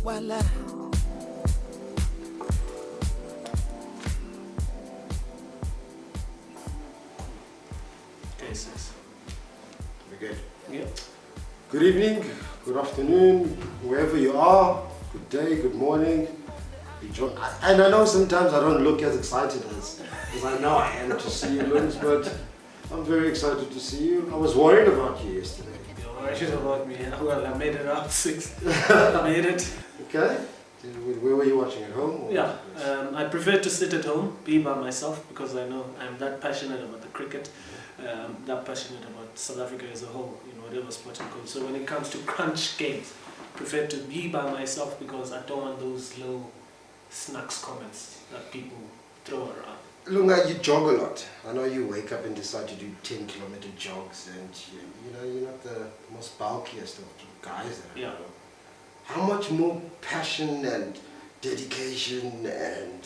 voila. Okay, sis. We're good. Yeah. Good evening, good afternoon, wherever you are. Good day, good morning. And I know sometimes I don't look as excited as I know I am to see you, Lungs, but I'm very excited to see you. I was worried about you yesterday. You're worried about me. Well, I made it out 6. I made it. Okay. Where were you watching? At home? Or Yeah. I prefer to sit at home, be by myself, because I know I'm that passionate about the cricket, that passionate about South Africa as a whole, in whatever sport it goes. So when it comes to crunch games, I prefer to be by myself because I don't want those low snacks comments that people throw around. Lunga, you jog a lot. I know you wake up and decide to do 10-kilometer jogs, and you're not the most bulkiest of guys that I know. How much more passion and dedication and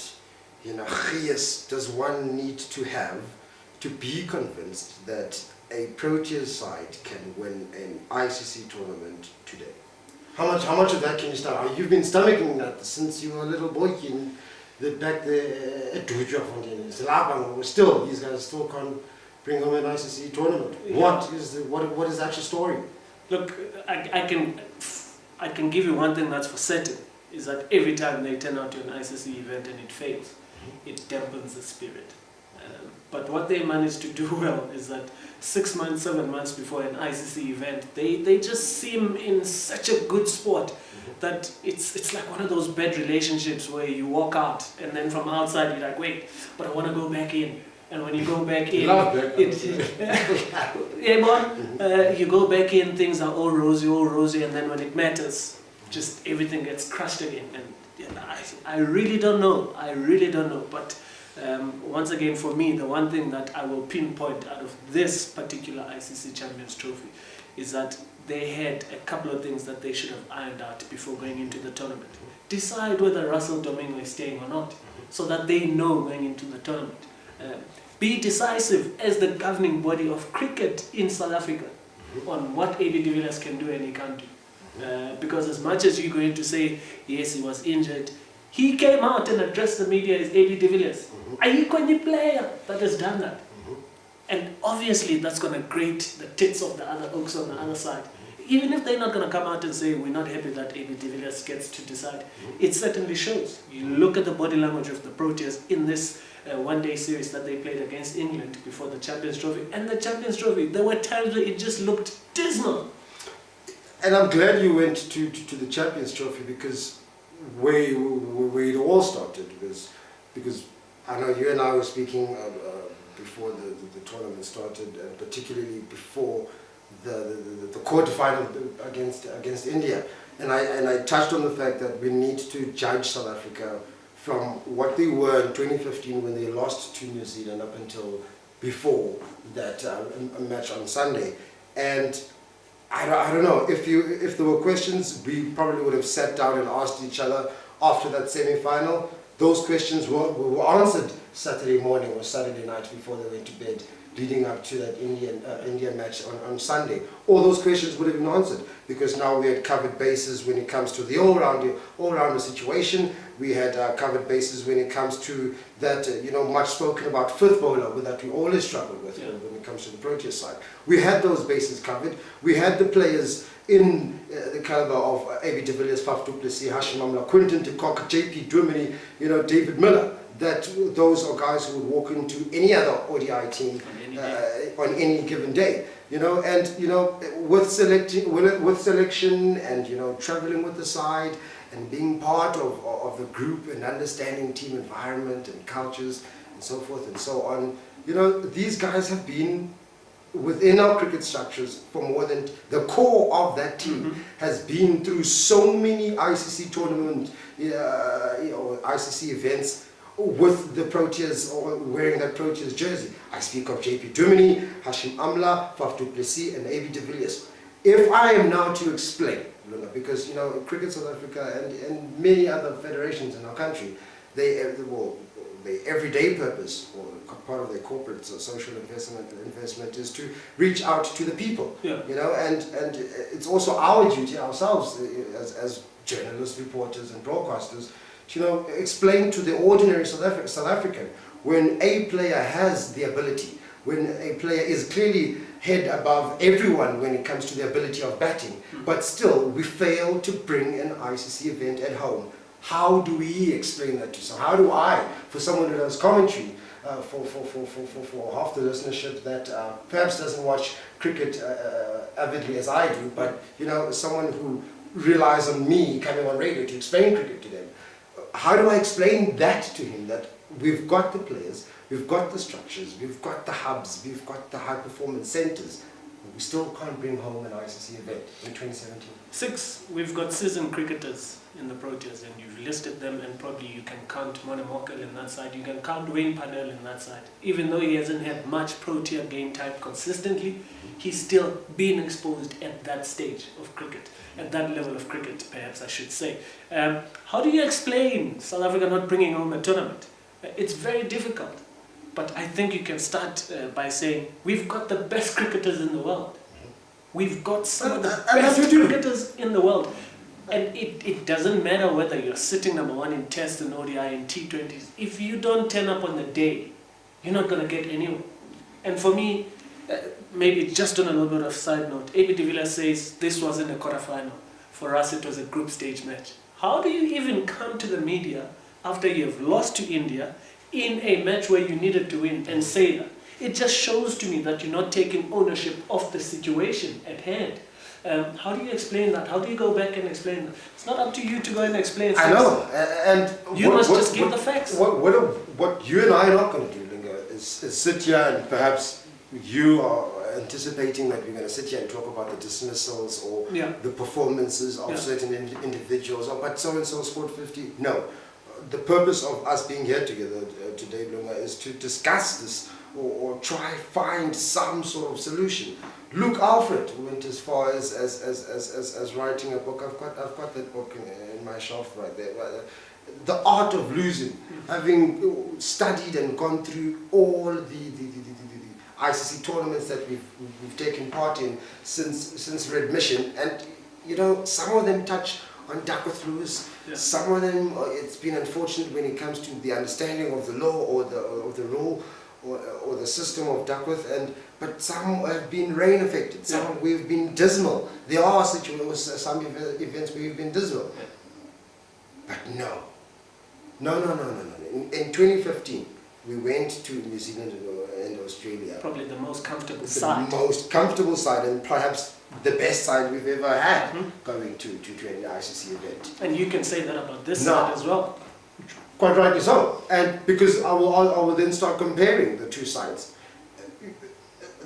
gees does one need to have to be convinced that a Proteas side can win an ICC tournament today? How much of that can you stomach? You've been stomaching that since you were a little boy back there at Duja. Still, these guys still can't bring home an ICC tournament. Yeah. What is the actual story? Look, I can give you one thing that's for certain, is that every time they turn out to an ICC event and it fails, it dampens the spirit. But what they managed to do well is that 6 months, 7 months before an ICC event, they just seem in such a good spot that it's like one of those bad relationships where you walk out and then from outside you're like, wait, but I want to go back in. And when you go back in, you go back in, things are all rosy, and then when it matters, just everything gets crushed again. And I really don't know. But once again, for me, the one thing that I will pinpoint out of this particular ICC Champions Trophy is that they had a couple of things that they should have ironed out before going into the tournament. Decide whether Russell Domingo is staying or not, so that they know going into the tournament. Be decisive as the governing body of cricket in South Africa on what A.B. de Villiers can do and he can't do. Because as much as you're going to say, yes, he was injured, he came out and addressed the media as A.B. de Villiers. Are you any player that has done that? And obviously that's going to grate the tits of the other oaks on the other side. Even if they're not going to come out and say, we're not happy that A.B. de Villiers gets to decide, it certainly shows. You look at the body language of the Proteas in this one-day series that they played against England before the Champions Trophy. And the Champions Trophy, there were times where it just looked dismal. And I'm glad you went to the Champions Trophy, because where it all started because I know you and I were speaking before the tournament started, and particularly before the quarterfinal against India, and I touched on the fact that we need to judge South Africa from what they were in 2015 when they lost to New Zealand up until before that match on Sunday. And I don't know, if there were questions, we probably would have sat down and asked each other after that semi-final. Those questions were answered Saturday morning or Saturday night before they went to bed, leading up to that Indian match on Sunday. All those questions would have been answered, because now we had covered bases when it comes to the all-rounder situation. We had covered bases when it comes to that much spoken about fifth bowler that we always struggle with when it comes to the Proteas side. We had those bases covered. We had the players in the caliber of A.B. de Villiers, Faf du Plessis, Hashim Amla, Quinton de Kock, J.P. Duminy, David Miller. That those are guys who would walk into any other ODI team on any given day, with selection and traveling with the side and being part of the group and understanding team environment and cultures and so forth and so on. These guys have been within our cricket structures for more than the core of that team has been through so many ICC tournament, ICC events with the Proteas or wearing that Proteas jersey. I speak of J.P. Duminy, Hashim Amla, Faf du Plessis and A.B. de Villiers. If I am now to explain, because Cricket South Africa and many other federations in our country, their everyday purpose or part of their corporate social investment is to reach out to the people. And it's also our duty ourselves as journalists, reporters and broadcasters to explain to the ordinary South African, when a player has the ability, when a player is clearly head above everyone when it comes to the ability of batting, but still we fail to bring an ICC event at home. How do we explain that to someone? How do I, for someone who does commentary, for half the listenership that perhaps doesn't watch cricket avidly as I do, but someone who relies on me coming on radio to explain cricket to them, how do I explain that to him, that we've got the players, we've got the structures, we've got the hubs, we've got the high performance centres, but we still can't bring home an ICC event in 2017? 6, we've got seasoned cricketers in the Proteas, and you've listed them, and probably you can count Mone Mokel in that side, you can count Wayne Parnell in that side. Even though he hasn't had much Protea game time consistently, he's still been exposed at that stage of cricket, at that level of cricket, perhaps I should say. How do you explain South Africa not bringing home a tournament? It's very difficult, but I think you can start by saying we've got the best cricketers in the world. We've got some of the best cricketers in the world. And it doesn't matter whether you're sitting number 1 in Test and ODI and T20s. If you don't turn up on the day, you're not going to get anywhere. And for me, maybe just on a little bit of side note, AB de Villiers says this wasn't a quarterfinal. For us, it was a group stage match. How do you even come to the media after you've lost to India in a match where you needed to win and say that? It just shows to me that you're not taking ownership of the situation at hand. How do you explain that? How do you go back and explain that? It's not up to you to go and explain things. I know, and you must just give the facts. What you and I are not going to do, Lunga, is sit here and perhaps you are anticipating that we're going to sit here and talk about the dismissals or the performances of certain individuals, or but so-and-so scored 50. No. The purpose of us being here together today, Lunga, is to discuss this or try find some sort of solution. Luke Alfred went as far as writing a book. I've got that book in my shelf right there. The Art of Losing, having studied and gone through all the ICC tournaments that we've taken part in since readmission, and some of them touch on Duckworth Lewis. Some of them, it's been unfortunate when it comes to the understanding of the law or the rule or the system of Duckworth, but some have been rain affected, some we've been dismal. There are situations, some events where we've been dismal. But no. In 2015, we went to New Zealand and Australia. Probably the most comfortable side. The most comfortable side, and perhaps the best side we've ever had going to an ICC event. And you can say that about this side as well. Quite rightly so, and because I will then start comparing the two sides.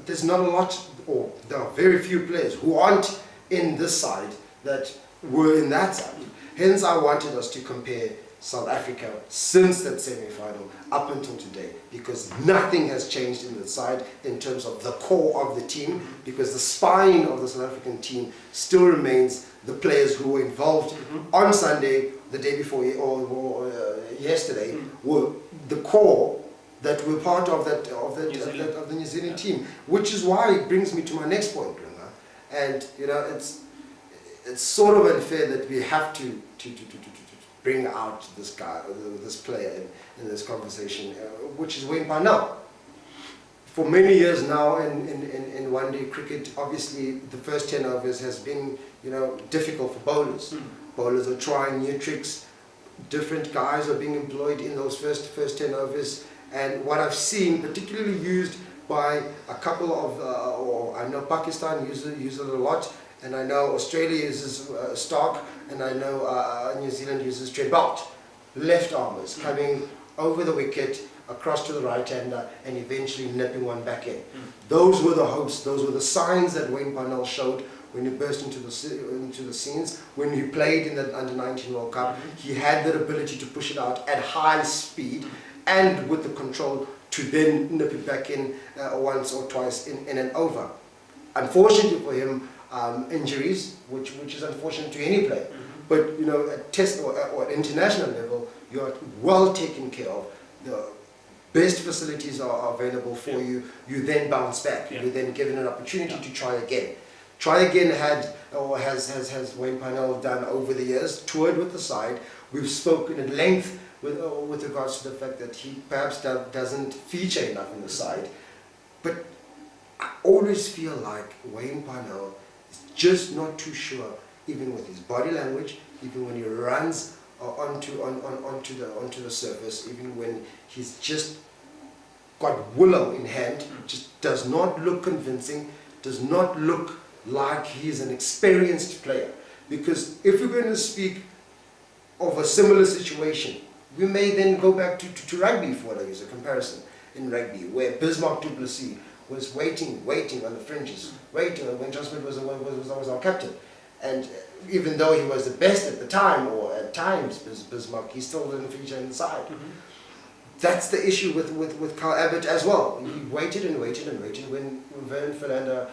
There's not a lot, or there are very few players who aren't in this side that were in that side. Hence, I wanted us to compare South Africa since that semi-final up until today, because nothing has changed in the side in terms of the core of the team, because the spine of the South African team still remains the players who were involved on Sunday, the day before, or yesterday, were the core that were part of the New Zealand team, which is why it brings me to my next point, Lunga. And it's sort of unfair that we have to bring out this guy, this player in this conversation, which is Wayne Parnell. For many years now in one-day cricket, obviously the first 10 overs has been difficult for bowlers. Bowlers are trying new tricks. Different guys are being employed in those first 10 overs. And what I've seen, particularly used by a couple of, I know Pakistan uses it a lot, and I know Australia uses Stark, and I know New Zealand uses Trent Boult. Left armers coming over the wicket, across to the right-hander, and eventually nipping one back in. Those were the hopes, those were the signs that Wayne Parnell showed when he burst into the scenes. When he played in the Under-19 World Cup, he had that ability to push it out at high speed and with the control to then nip it back in once or twice in an over. Unfortunately for him, injuries, which is unfortunate to any player. But at test or at international level, you are well taken care of. The best facilities are available for you. You then bounce back. You're then given an opportunity to try again. Try again had or has Wayne Parnell done over the years, toured with the side. We've spoken at length with regards to the fact that he perhaps doesn't feature enough in the side. But I always feel like Wayne Parnell is just not too sure, even with his body language, even when he runs onto the surface, even when he's just got willow in hand, just does not look convincing, does not look like he's an experienced player. Because if we're going to speak of a similar situation, we may then go back to rugby for as a comparison in rugby, where Bismarck du Plessis was waiting on the fringes, waiting when John Smith was our captain. And even though he was the best at the time, or at times Bismarck, he still didn't feature inside. That's the issue with Carl Abbott as well. He waited and waited and waited when Vernon Philander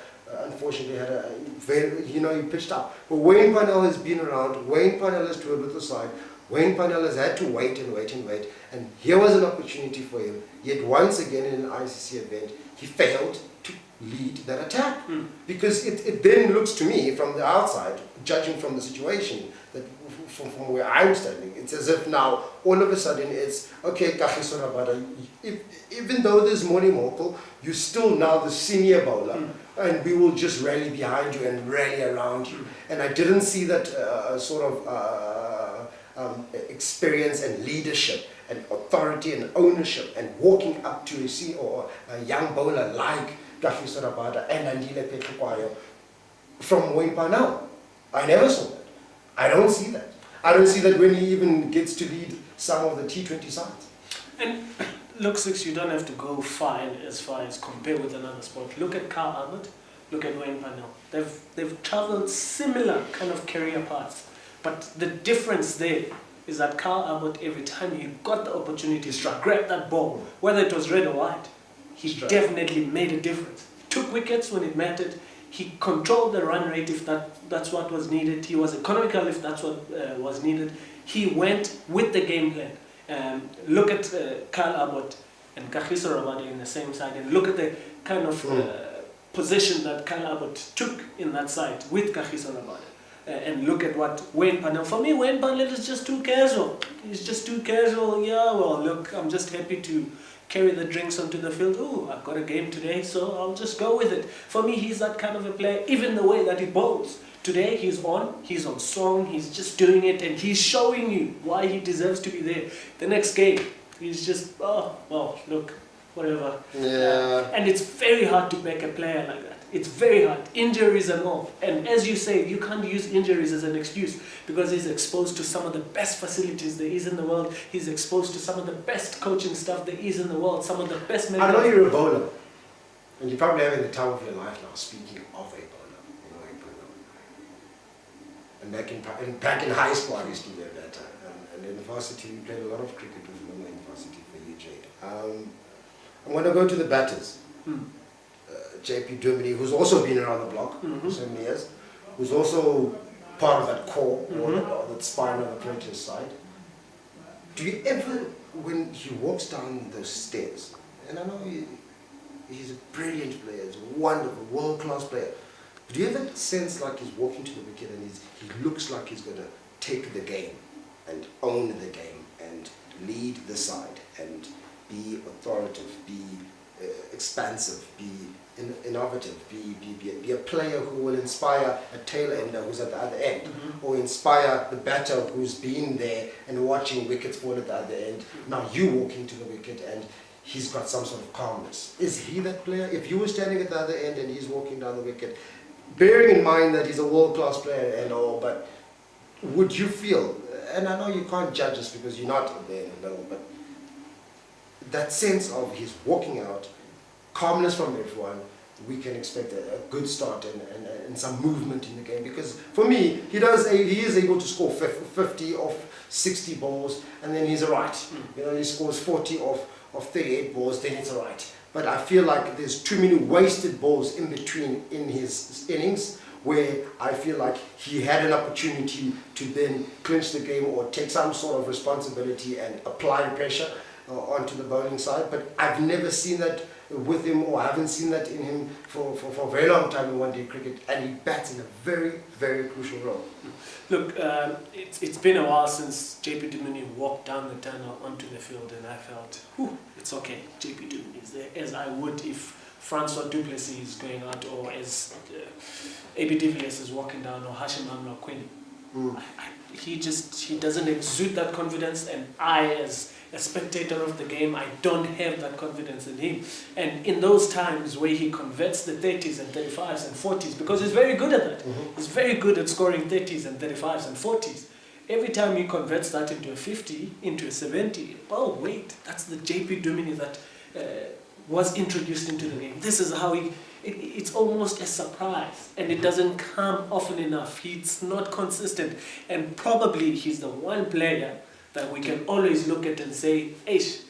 unfortunately had a very, he pitched up. But Wayne Parnell has been around, Wayne Parnell has toured with the side, Wayne Parnell has had to wait and wait and wait, and here was an opportunity for him. Yet once again in an ICC event, he failed to lead that attack. Because it then looks to me from the outside, judging from the situation, that from where I'm standing, it's as if now all of a sudden it's, okay, Kagiso Rabada, even though there's Moni Moko, you're still now the senior bowler, and we will just rally behind you and rally around you. And I didn't see that sort of experience and leadership and authority and ownership and walking up to a young bowler like Kagiso Rabada and Andile Petrukwayo from Wayne Parnell. I never saw that. I don't see that. I don't see that when he even gets to lead some of the T20 sides. And look, Six, you don't have to go far as compare with another sport. Look at Carl Abbott, look at Wayne Parnell. They've traveled similar kind of career paths. But the difference there is that Carl Abbott, every time he got the opportunity to grab that ball, whether it was red or white, he definitely made a difference. Took wickets when it mattered. He controlled the run rate if that's what was needed. He was economical if that's what was needed. He went with the game plan. Look at Carl Abbott and Kagiso Rabada in the same side, and look at the kind of position that Carl Abbott took in that side with Kagiso Rabada. And look at what Wayne Parnell. For me, Wayne Parnell is just too casual. He's just too casual. Yeah, well, look, I'm just happy to carry the drinks onto the field. Oh, I've got a game today, so I'll just go with it. For me, he's that kind of a player, even the way that he bowls. Today, he's on song, he's just doing it, and he's showing you why he deserves to be there. The next game, he's just, oh, well, look, whatever. Yeah. And it's very hard to back a player like that. It's very hard. Injuries and all. And as you say, you can't use injuries as an excuse, because he's exposed to some of the best facilities there is in the world. He's exposed to some of the best coaching stuff there is in the world. Some of the best men. I know you're a bowler, and you're probably having the time of your life now, speaking of a bowler. And back in high school, I used to do that. And in the varsity, we played a lot of cricket with Lunga in varsity for you, Jade. I'm going to go to the batters. JP Duminy, who's also been around the block for so many years, who's also part of that core, or that spine on the Proteas side. Do you ever, when he walks down those stairs, and I know he's a brilliant player, he's a wonderful, world-class player, do you ever sense like he's walking to the wicket and he looks like he's going to take the game and own the game and lead the side and be authoritative, be expansive, be innovative, be a player who will inspire a tail ender who's at the other end, or inspire the batter who's been there and watching wickets fall at the other end. Now you walking to the wicket and he's got some sort of calmness. Is he that player? If you were standing at the other end and he's walking down the wicket, bearing in mind that he's a world-class player and all, but would you feel, and I know you can't judge us because you're not there in the middle, but that sense of he's walking out, calmness from everyone, we can expect a good start and some movement in the game. Because for me, he is able to score 50 off 60 balls, and then he's alright. He scores 40 off 38 balls, then it's alright. But I feel like there's too many wasted balls in between in his innings, where I feel like he had an opportunity to then clinch the game or take some sort of responsibility and apply pressure onto the bowling side. But I've never seen that with him, or I haven't seen that in him for a very long time in one-day cricket, and he bats in a very, very crucial role. Look, it's been a while since JP Dumini walked down the tunnel onto the field, and I felt, whew, it's okay, JP Dumini is there, as I would if Francois Duplessis is going out, or as AB de Villiers is walking down, or Hashim Amla Quinn. He doesn't exude that confidence, and I, as a spectator of the game, I don't have that confidence in him. And in those times where he converts the 30s and 35s and 40s, because he's very good at that, he's very good at scoring 30s and 35s and 40s. Every time he converts that into a 50, into a 70, oh wait, that's the JP Dumini that was introduced into the game. This is how it's almost a surprise, and it doesn't come often enough. He's not consistent, and probably he's the one player that we can always look at and say, "Eish,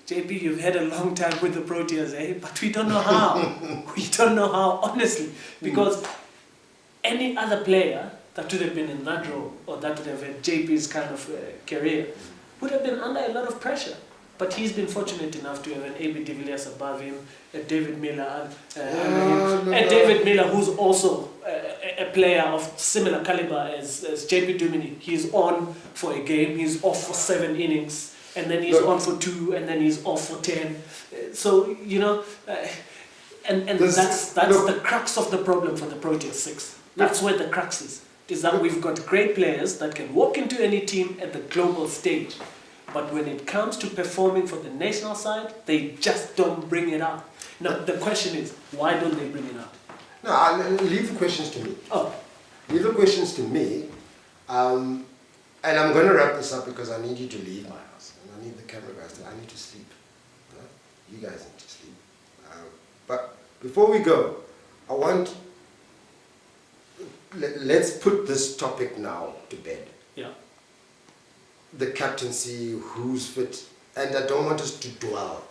JP, you've had a long time with the Proteas, eh? But we don't know how. We don't know how, honestly, because any other player that would have been in that role, or that would have had JP's kind of career, would have been under a lot of pressure. But he's been fortunate enough to have an AB de Villiers above him, a David Miller under him, and David Miller, who's also a player of similar caliber as JP Dumini. He's on for a game, he's off for 7 innings, and then he's on for 2, and then he's off for 10. So, you know, and that's the crux of the problem for the Proteas 6. That's where the crux is that we've got great players that can walk into any team at the global stage. But when it comes to performing for the national side, they just don't bring it out. Now, the question is, why don't they bring it out? No, I'll leave the questions to me. Oh. Leave the questions to me. And I'm going to wrap this up because I need you to leave my house. And I need the camera guys to, I need to sleep. You guys need to sleep. But before we go, I want, let's put this topic now to bed. Yeah. The captaincy, who's fit, and I don't want us to dwell.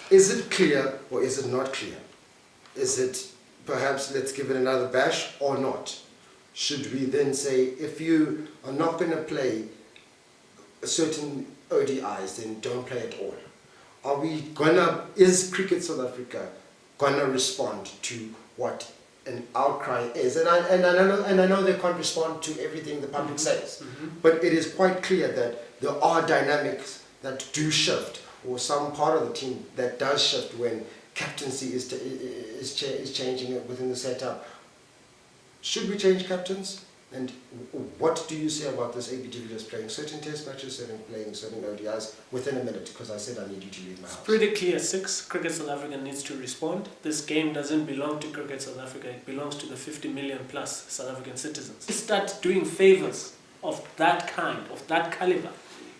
Is it clear or is it not clear? Is it perhaps let's give it another bash or not? Should we then say if you are not going to play certain ODIs, then don't play at all? Are we gonna, is Cricket South Africa gonna respond to what an outcry is? And I know they can't respond to everything the public says, but it is quite clear that there are dynamics that do shift, or some part of the team that does shift when captaincy is changing within the setup. Should we change captains? And what do you say about this AB de Villiers playing certain test matches and playing certain ODIs within a minute? Because I said I need you to leave my house. It's pretty clear, 6. Cricket South Africa needs to respond. This game doesn't belong to Cricket South Africa. It belongs to the 50 million plus South African citizens. Start doing favors of that kind, of that caliber.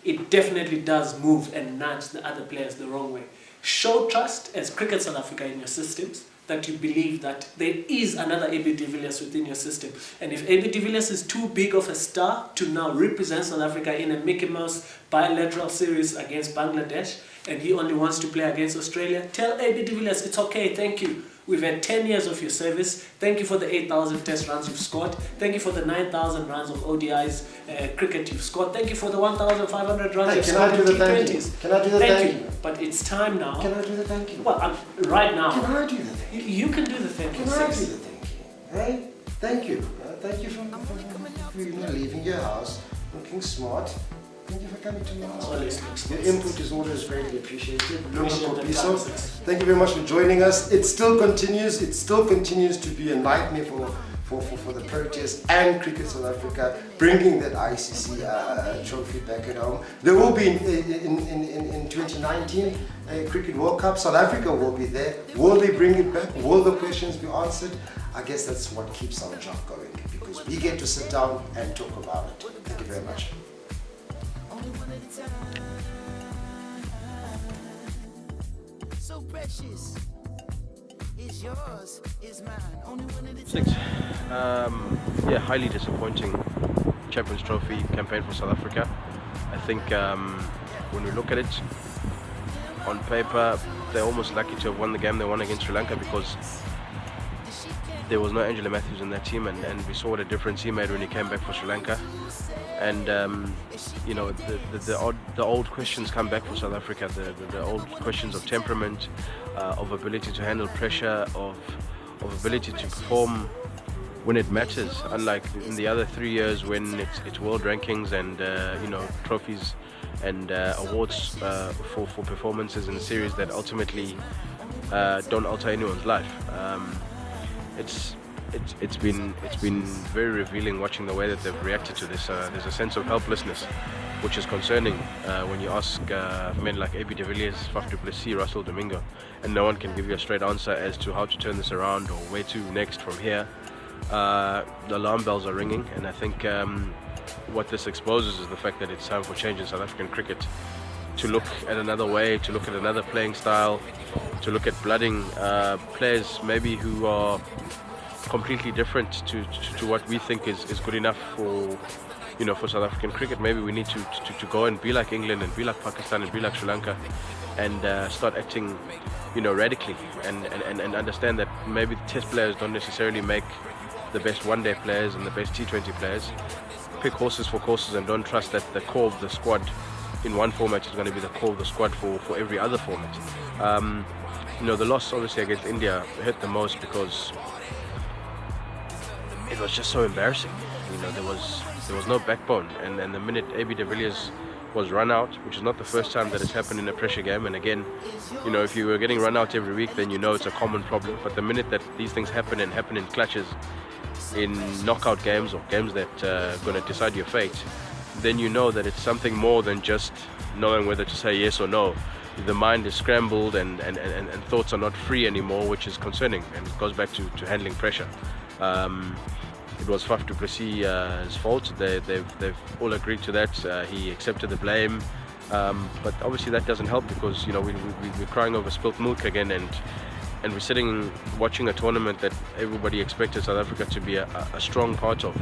It definitely does move and nudge the other players the wrong way. Show trust as Cricket South Africa in your systems, that you believe that there is another AB de Villiers within your system. And if AB de Villiers is too big of a star to now represent South Africa in a Mickey Mouse bilateral series against Bangladesh, and he only wants to play against Australia, tell AB de Villiers, it's okay, thank you. We've had 10 years of your service. Thank you for the 8,000 test runs you've scored. Thank you for the 9,000 runs of ODIs cricket you've scored. Thank you for the 1,500 runs you've scored in T20s. Can I do the thank you? But it's time now. Can I do the thank you? Well, right now. Can I do the thank you? You can do the thank you. Can I do the thank you? Hey, thank you. Thank you for leaving your house looking smart. Thank you for coming to my house. Your input is always greatly appreciated. Lunga Kupiso, thank you very much for joining us. It still continues. It still continues to be a nightmare for the Proteas and Cricket South Africa, bringing that ICC trophy back at home. There will be in 2019 a Cricket World Cup. South Africa will be there. Will they bring it back? Will the questions be answered? I guess that's what keeps our job going, because we get to sit down and talk about it. Thank you very much. So precious is yours, is mine. Only one at a time. 6. Yeah, highly disappointing Champions Trophy campaign for South Africa. I think when we look at it on paper, they're almost lucky to have won the game they won against Sri Lanka, because there was no Angela Matthews in that team, and we saw what a difference he made when he came back for Sri Lanka. And you know, the old questions come back for South Africa. The old questions of temperament, of ability to handle pressure, of ability to perform when it matters. Unlike in the other 3 years when it's world rankings and you know, trophies and awards for performances in the series that ultimately don't alter anyone's life. It's been very revealing watching the way that they've reacted to this. There's a sense of helplessness, which is concerning when you ask men like AB de Villiers, Faf du Plessis, Russell Domingo, and no one can give you a straight answer as to how to turn this around or where to next from here. The alarm bells are ringing, and I think what this exposes is the fact that it's time for change in South African cricket, to look at another way, to look at another playing style, to look at blooding players maybe who are completely different to what we think is good enough for, you know, for South African cricket. Maybe we need to go and be like England and be like Pakistan and be like Sri Lanka and start acting, you know, radically and understand that maybe the test players don't necessarily make the best one-day players and the best T20 players. Pick horses for courses and don't trust that the core of the squad in one format is going to be the core of the squad for every other format. You know, the loss obviously against India hurt the most because it was just so embarrassing. You know, there was no backbone, and the minute AB de Villiers was run out, which is not the first time that it's happened in a pressure game, and again, you know, if you were getting run out every week, then you know it's a common problem. But the minute that these things happen and happen in clutches, in knockout games or games that are going to decide your fate, then you know that it's something more than just knowing whether to say yes or no. The mind is scrambled and thoughts are not free anymore, which is concerning, and it goes back to handling pressure. It was Faf du Plessis' fault. They've all agreed to that. He accepted the blame, but obviously that doesn't help because, you know, we're crying over spilt milk again, and we're sitting watching a tournament that everybody expected South Africa to be a strong part of.